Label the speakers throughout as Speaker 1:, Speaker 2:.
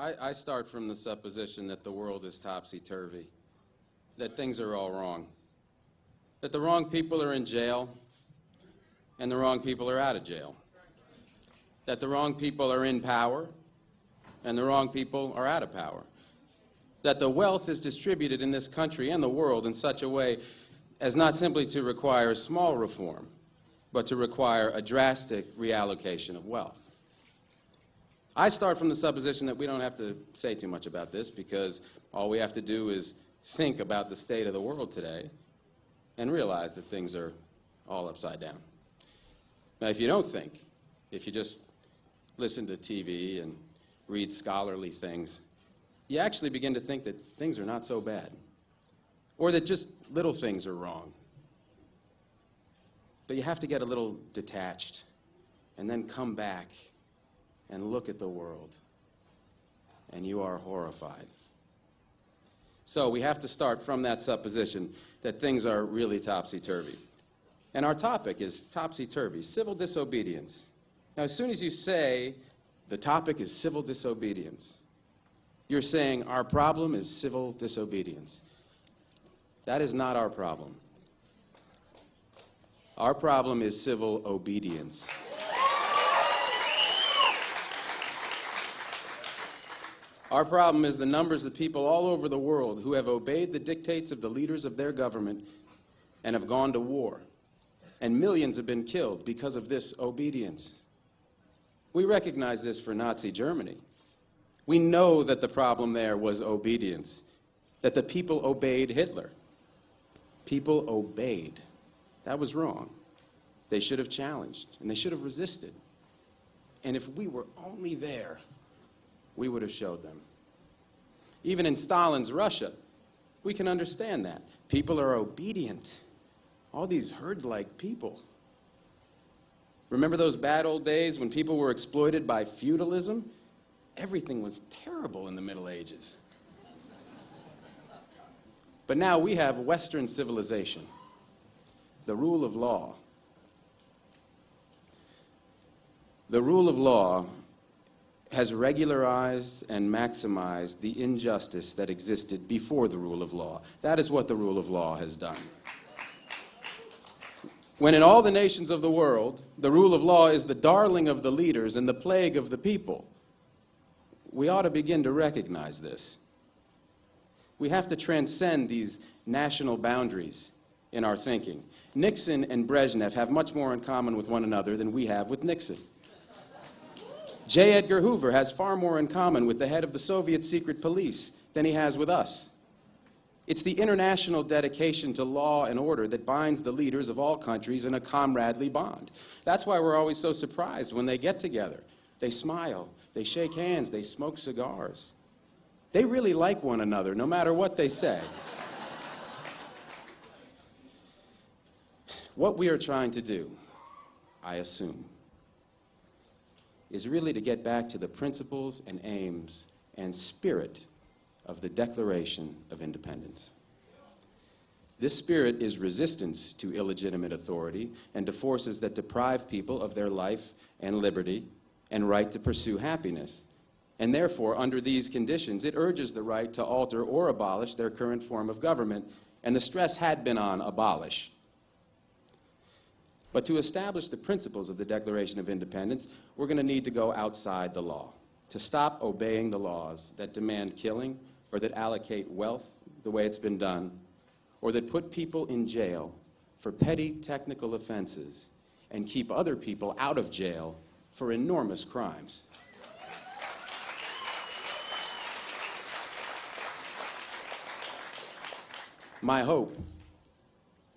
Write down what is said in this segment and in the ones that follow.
Speaker 1: I start from the supposition that the world is topsy-turvy, that things are all wrong, that the wrong people are in jail and the wrong people are out of jail, that the wrong people are in power and the wrong people are out of power, that the wealth is distributed in this country and the world in such a way as not simply to require small reform, but to require a drastic reallocation of wealth. I start from the supposition that we don't have to say too much about this because all we have to do is think about the state of the world today and realize that things are all upside down. Now, if you don't think, if you just listen to TV and read scholarly things, you actually begin to think that things are not so bad, or that just little things are wrong. But you have to get a little detached and then come back and look at the world, and you are horrified. So we have to start from that supposition that things are really topsy-turvy. And our topic is topsy-turvy, civil disobedience. Now, as soon as you say the topic is civil disobedience, you're saying our problem is civil disobedience. That is not our problem. Our problem is civil obedience. Our problem is the numbers of people all over the world who have obeyed the dictates of the leaders of their government and have gone to war. And millions have been killed because of this obedience. We recognize this for Nazi Germany. We know that the problem there was obedience, that the people obeyed Hitler. People obeyed. That was wrong. They should have challenged, and they should have resisted. And if we were only there, we would have showed them. Even in Stalin's Russia, we can understand that. People are obedient. All these herd-like people. Remember those bad old days when people were exploited by feudalism? Everything was terrible in the Middle Ages. But now we have Western civilization, the rule of law. The rule of law has regularized and maximized the injustice that existed before the rule of law. That is what the rule of law has done. When in all the nations of the world, the rule of law is the darling of the leaders and the plague of the people, we ought to begin to recognize this. We have to transcend these national boundaries in our thinking. Nixon and Brezhnev have much more in common with one another than we have with Nixon. J. Edgar Hoover has far more in common with the head of the Soviet secret police than he has with us. It's the international dedication to law and order that binds the leaders of all countries in a comradely bond. That's why we're always so surprised when they get together. They smile, they shake hands, they smoke cigars. They really like one another, no matter what they say. What we are trying to do, I assume, is really to get back to the principles and aims and spirit of the Declaration of Independence. This spirit is resistance to illegitimate authority and to forces that deprive people of their life and liberty and right to pursue happiness. And therefore, under these conditions, it urges the right to alter or abolish their current form of government, and the stress had been on abolish. But to establish the principles of the Declaration of Independence, we're going to need to go outside the law, to stop obeying the laws that demand killing or that allocate wealth the way it's been done, or that put people in jail for petty technical offenses and keep other people out of jail for enormous crimes. My hope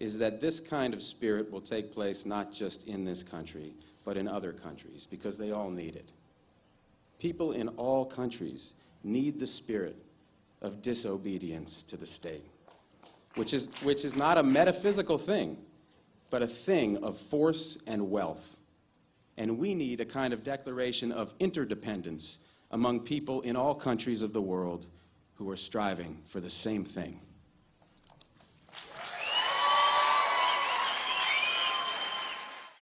Speaker 1: is that this kind of spirit will take place not just in this country, but in other countries, because they all need it. People in all countries need the spirit of disobedience to the state, which is not a metaphysical thing, but a thing of force and wealth. And we need a kind of declaration of interdependence among people in all countries of the world who are striving for the same thing.